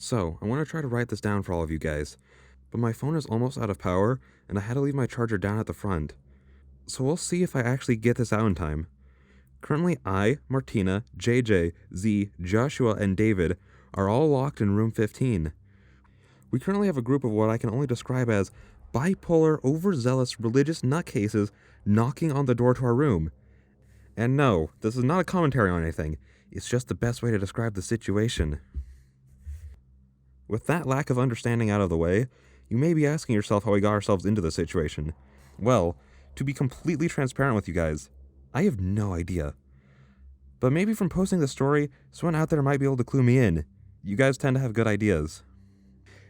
So, I want to try to write this down for all of you guys, but my phone is almost out of power, and I had to leave my charger down at the front. So we'll see if I actually get this out in time. Currently, I, Martina, JJ, Z, Joshua, and David are all locked in room 15. We currently have a group of what I can only describe as bipolar, overzealous, religious nutcases knocking on the door to our room. And no, this is not a commentary on anything. It's just the best way to describe the situation. With that lack of understanding out of the way, you may be asking yourself how we got ourselves into this situation. Well, to be completely transparent with you guys, I have no idea. But maybe from posting this story, someone out there might be able to clue me in. You guys tend to have good ideas.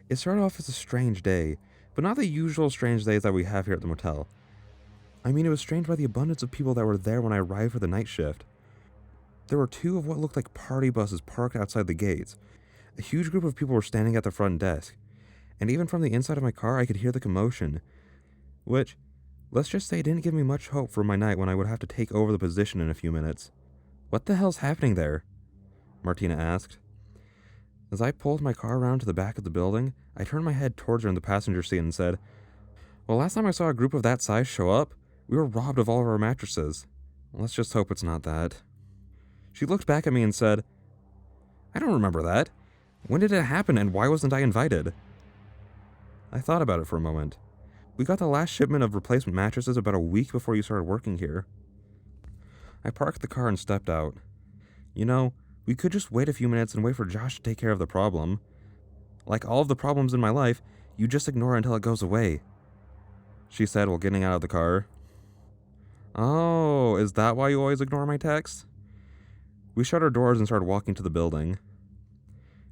It started off as a strange day, but not the usual strange days that we have here at the motel. I mean, it was strange by the abundance of people that were there when I arrived for the night shift. There were two of what looked like party buses parked outside the gates. A huge group of people were standing at the front desk, and even from the inside of my car I could hear the commotion, which, let's just say, didn't give me much hope for my night when I would have to take over the position in a few minutes. "What the hell's happening there?" Martina asked. As I pulled my car around to the back of the building, I turned my head towards her in the passenger seat and said, "Well, last time I saw a group of that size show up, we were robbed of all of our mattresses. Let's just hope it's not that." She looked back at me and said, "I don't remember that. When did it happen and why wasn't I invited?" I thought about it for a moment. We got the last shipment of replacement mattresses about a week before you started working here. I parked the car and stepped out. You know, we could just wait a few minutes and wait for Josh to take care of the problem. Like all of the problems in my life, you just ignore it until it goes away," she said while getting out of the car. "Oh, is that why you always ignore my texts?" We shut our doors and started walking to the building.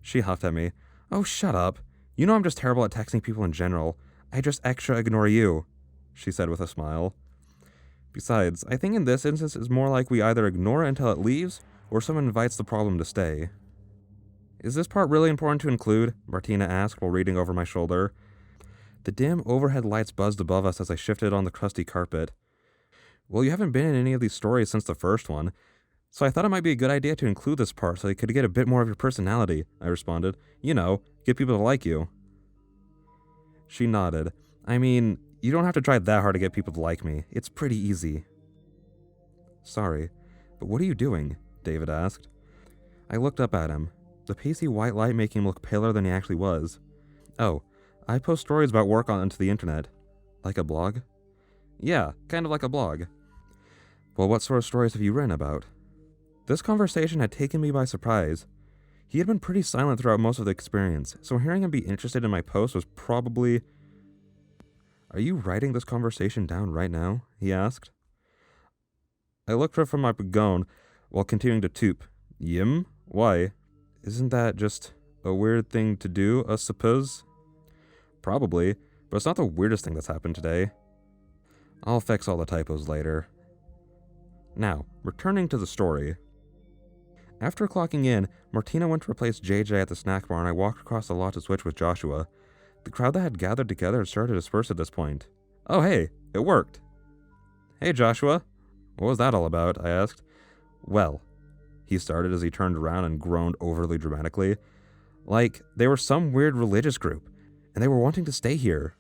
She huffed at me. "Oh, shut up. You know I'm just terrible at texting people in general. I just extra ignore you," she said with a smile. "Besides, I think in this instance it's more like we either ignore it until it leaves, or someone invites the problem to stay." "Is this part really important to include?" Martina asked while reading over my shoulder. The dim overhead lights buzzed above us as I shifted on the crusty carpet. "Well, you haven't been in any of these stories since the first one, so I thought it might be a good idea to include this part so you could get a bit more of your personality," I responded. "You know, get people to like you." She nodded. "I mean, you don't have to try that hard to get people to like me. It's pretty easy." "Sorry, but what are you doing?" David asked. I looked up at him, the pasty white light making him look paler than he actually was. "Oh, I post stories about work onto the internet." "Like a blog?" "Yeah, kind of like a blog." "Well, what sort of stories have you written about?" This conversation had taken me by surprise. He had been pretty silent throughout most of the experience, so hearing him be interested in my post was probably... "Are you writing this conversation down right now?" he asked. I looked up from my pagon while continuing to toop. "Yim? Why? Isn't that just a weird thing to do, I suppose?" "Probably, but it's not the weirdest thing that's happened today." "I'll fix all the typos later." Now, returning to the story. After clocking in, Martina went to replace JJ at the snack bar and I walked across the lot to switch with Joshua. The crowd that had gathered together had started to disperse at this point. "Oh hey, it worked." "Hey Joshua, what was that all about?" I asked. "Well," he started as he turned around and groaned overly dramatically. "Like, they were some weird religious group, and they were wanting to stay here."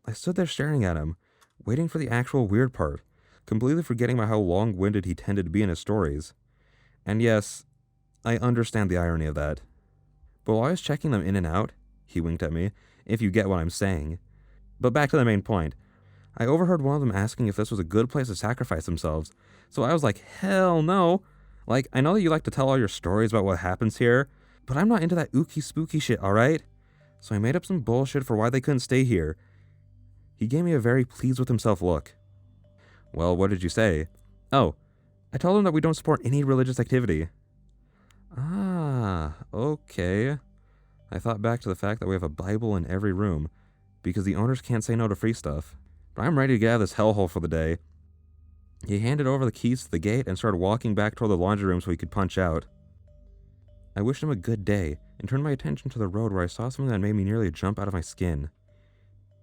I stood there staring at him, waiting for the actual weird part, completely forgetting about how long-winded he tended to be in his stories. And yes, I understand the irony of that. But while I was checking them in and out, he winked at me, if you get what I'm saying. But back to the main point. I overheard one of them asking if this was a good place to sacrifice themselves, so I was like, hell no. Like, I know that you like to tell all your stories about what happens here, but I'm not into that ooky spooky shit, alright? So I made up some bullshit for why they couldn't stay here. He gave me a very pleased with himself look. "Well, what did you say?" "Oh, I told him that we don't support any religious activity." "Ah, okay." I thought back to the fact that we have a Bible in every room, because the owners can't say no to free stuff. But I'm ready to get out of this hellhole for the day. He handed over the keys to the gate and started walking back toward the laundry room so he could punch out. I wished him a good day and turned my attention to the road where I saw something that made me nearly jump out of my skin.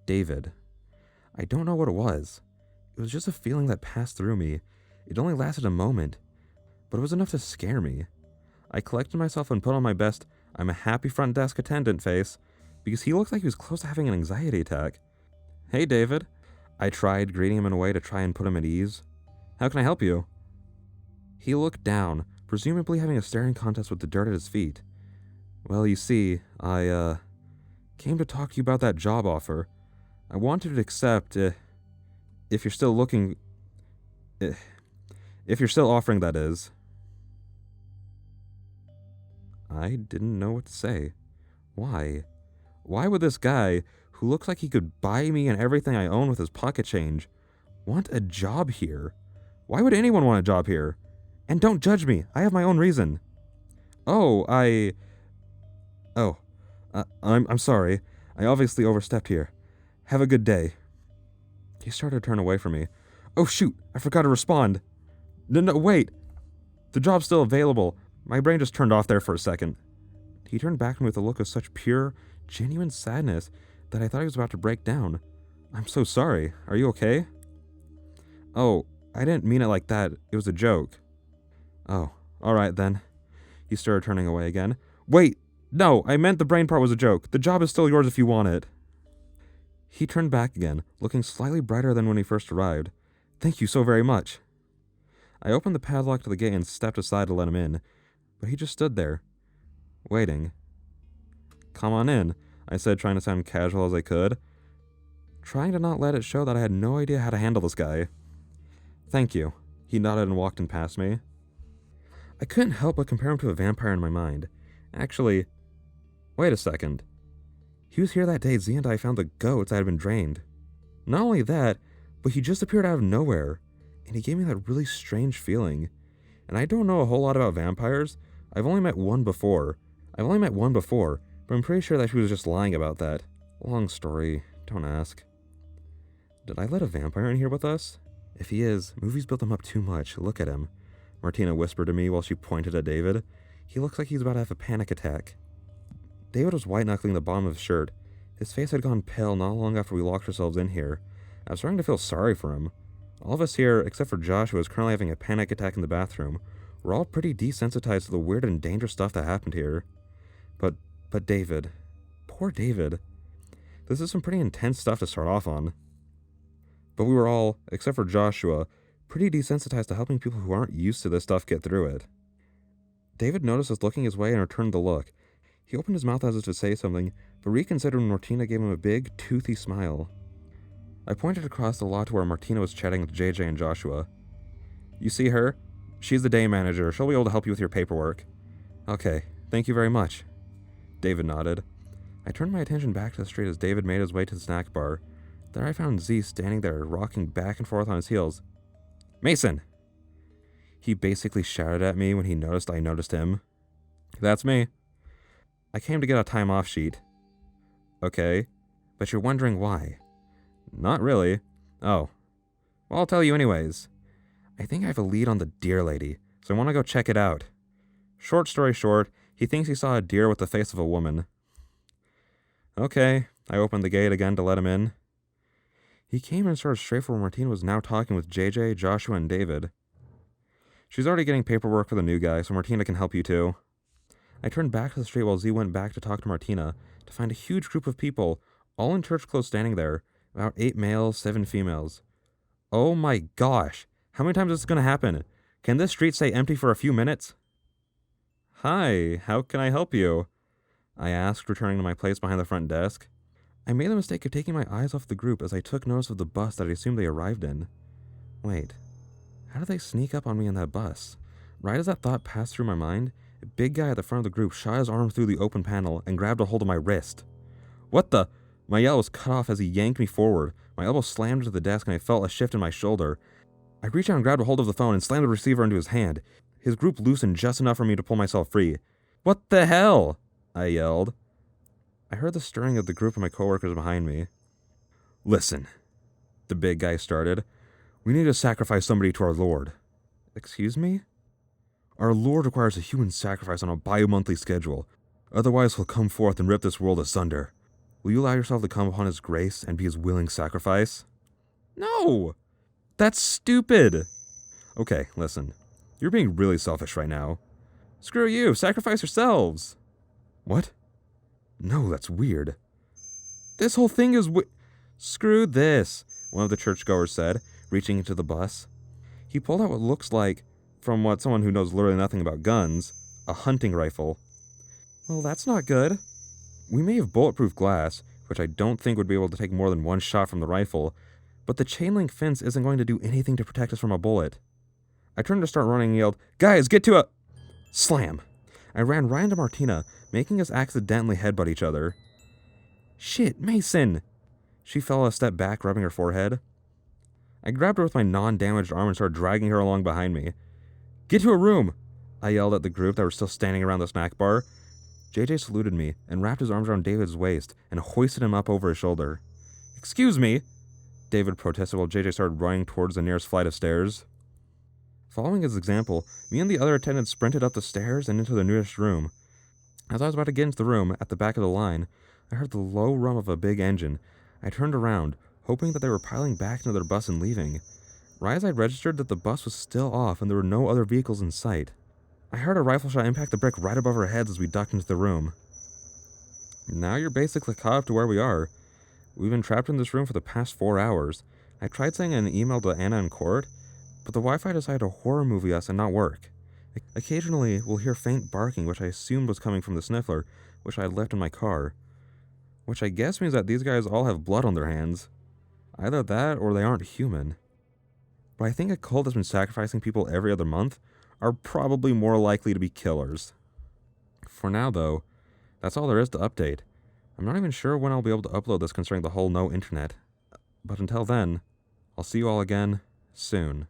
David. I don't know what it was. It was just a feeling that passed through me. It only lasted a moment, but it was enough to scare me. I collected myself and put on my best I'm a happy front desk attendant face, because he looked like he was close to having an anxiety attack. Hey, David. I tried greeting him in a way to try and put him at ease. How can I help you? He looked down, presumably having a staring contest with the dirt at his feet. Well, you see, I came to talk to you about that job offer. I wanted to accept, if you're still looking... if you're still offering, that is. I didn't know what to say. Why? Why would this guy, who looks like he could buy me and everything I own with his pocket change, want a job here? Why would anyone want a job here? And don't judge me, I have my own reason. I'm sorry. I obviously overstepped here. Have a good day. He started to turn away from me. Oh shoot, I forgot to respond. No, wait. The job's still available. My brain just turned off there for a second. He turned back to me with a look of such pure, genuine sadness that I thought he was about to break down. I'm so sorry. Are you okay? Oh, I didn't mean it like that. It was a joke. Oh, alright then. He started turning away again. Wait! No, I meant the brain part was a joke. The job is still yours if you want it. He turned back again, looking slightly brighter than when he first arrived. Thank you so very much. I opened the padlock to the gate and stepped aside to let him in, but he just stood there, waiting. Come on in, I said, trying to sound casual as I could, trying to not let it show that I had no idea how to handle this guy. Thank you. He nodded and walked in past me. I couldn't help but compare him to a vampire in my mind. Actually, wait a second. He was here that day Z and I found the goats that had been drained. Not only that, but he just appeared out of nowhere, and he gave me that really strange feeling. And I don't know a whole lot about vampires. I've only met one before, but I'm pretty sure that she was just lying about that. Long story, don't ask. Did I let a vampire in here with us? If he is, movies built him up too much. Look at him, Martina whispered to me while she pointed at David. He looks like he's about to have a panic attack. David was white-knuckling the bottom of his shirt. His face had gone pale not long after we locked ourselves in here. I was starting to feel sorry for him. All of us here, except for Josh, who is currently having a panic attack in the bathroom, we're all pretty desensitized to the weird and dangerous stuff that happened here. But David. Poor David. This is some pretty intense stuff to start off on. But we were all, except for Joshua, pretty desensitized to helping people who aren't used to this stuff get through it. David noticed us looking his way and returned the look. He opened his mouth as if to say something, but reconsidered when Martina gave him a big, toothy smile. I pointed across the lot to where Martina was chatting with JJ and Joshua. You see her? She's the day manager. She'll be able to help you with your paperwork. Okay, thank you very much. David nodded. I turned my attention back to the street as David made his way to the snack bar. There I found Z standing there, rocking back and forth on his heels. Mason! He basically shouted at me when he noticed I noticed him. That's me. I came to get a time off sheet. Okay, but you're wondering why. Not really. Oh. Well, I'll tell you anyways. I think I have a lead on the deer lady, so I want to go check it out. Short story short, he thinks he saw a deer with the face of a woman. Okay, I opened the gate again to let him in. He came and started straight for where Martina was now talking with JJ, Joshua, and David. She's already getting paperwork for the new guy, so Martina can help you too. I turned back to the street while Z went back to talk to Martina to find a huge group of people, all in church clothes standing there, about 8 males, 7 females. Oh my gosh, how many times is this going to happen? Can this street stay empty for a few minutes? Hi, how can I help you? I asked, returning to my place behind the front desk. I made the mistake of taking my eyes off the group as I took notice of the bus that I assumed they arrived in. Wait, how did they sneak up on me in that bus? Right as that thought passed through my mind, a big guy at the front of the group shot his arm through the open panel and grabbed a hold of my wrist. What the? My yell was cut off as he yanked me forward. My elbow slammed into the desk and I felt a shift in my shoulder. I reached out and grabbed a hold of the phone and slammed the receiver into his hand. His group loosened just enough for me to pull myself free. What the hell? I yelled. I heard the stirring of the group of my coworkers behind me. Listen, the big guy started. We need to sacrifice somebody to our Lord. Excuse me? Our Lord requires a human sacrifice on a bi-monthly schedule. Otherwise he'll come forth and rip this world asunder. Will you allow yourself to come upon his grace and be his willing sacrifice? No! That's stupid! Okay, listen. You're being really selfish right now. Screw you, sacrifice yourselves! What? No, that's weird. This whole thing is Screw this, one of the churchgoers said, reaching into the bus. He pulled out what looks like, from what someone who knows literally nothing about guns, a hunting rifle. Well, that's not good. We may have bulletproof glass, which I don't think would be able to take more than one shot from the rifle, but the chain link fence isn't going to do anything to protect us from a bullet. I turned to start running and yelled, "Guys, get to a..." Slam! I ran right into Martina, making us accidentally headbutt each other. Shit, Mason! She fell a step back, rubbing her forehead. I grabbed her with my non-damaged arm and started dragging her along behind me. "Get to a room!" I yelled at the group that were still standing around the snack bar. JJ saluted me and wrapped his arms around David's waist and hoisted him up over his shoulder. "Excuse me," David protested while JJ started running towards the nearest flight of stairs. Following his example, me and the other attendants sprinted up the stairs and into the nearest room. As I was about to get into the room, at the back of the line, I heard the low rum of a big engine. I turned around, hoping that they were piling back into their bus and leaving. Right as I registered that the bus was still off and there were no other vehicles in sight, I heard a rifle shot impact the brick right above our heads as we ducked into the room. Now you're basically caught up to where we are. We've been trapped in this room for the past 4 hours. I tried sending an email to Anna in court, but the Wi-Fi decided to horror movie us and not work. Occasionally, we'll hear faint barking, which I assumed was coming from the sniffler, which I had left in my car. Which I guess means that these guys all have blood on their hands. Either that, or they aren't human. But I think a cult that's been sacrificing people every other month are probably more likely to be killers. For now, though, that's all there is to update. I'm not even sure when I'll be able to upload this considering the whole no internet. But until then, I'll see you all again soon.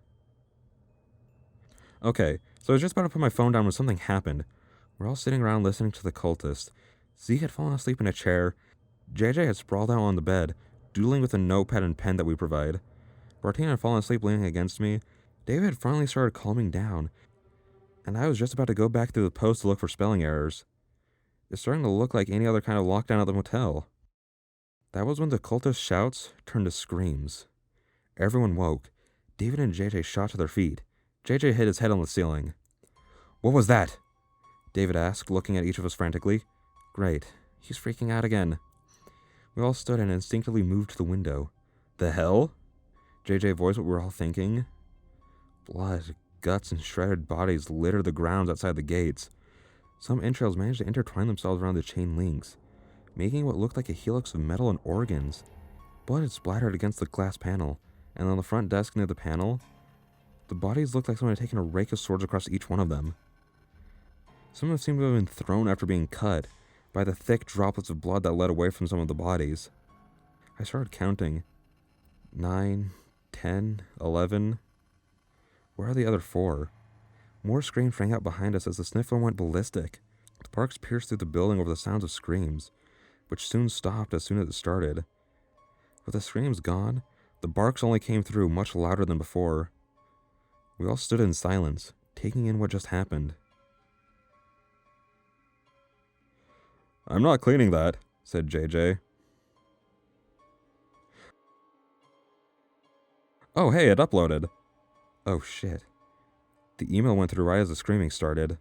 Okay, so I was just about to put my phone down when something happened. We're all sitting around listening to the cultist. Z had fallen asleep in a chair. JJ had sprawled out on the bed, doodling with a notepad and pen that we provide. Martina had fallen asleep leaning against me. David had finally started calming down, and I was just about to go back through the post to look for spelling errors. It's starting to look like any other kind of lockdown at the motel. That was when the cultist's shouts turned to screams. Everyone woke. David and JJ shot to their feet. JJ hit his head on the ceiling. "What was that?" David asked, looking at each of us frantically. Great. He's freaking out again. We all stood and instinctively moved to the window. "The hell?" JJ voiced what we were all thinking. Blood, guts, and shredded bodies littered the grounds outside the gates. Some entrails managed to intertwine themselves around the chain links, making what looked like a helix of metal and organs. Blood had splattered against the glass panel, and on the front desk near the panel, the bodies looked like someone had taken a rake of swords across each one of them. Some of them seemed to have been thrown after being cut by the thick droplets of blood that led away from some of the bodies. I started counting. 9, 10, 11. Where are the other 4? More screams rang out behind us as the sniffler went ballistic. Sparks pierced through the building over the sounds of screams, which soon stopped as soon as it started. With the screams gone, the barks only came through much louder than before. We all stood in silence, taking in what just happened. "I'm not cleaning that," said JJ. Oh, hey, it uploaded. Oh, shit. The email went through right as the screaming started.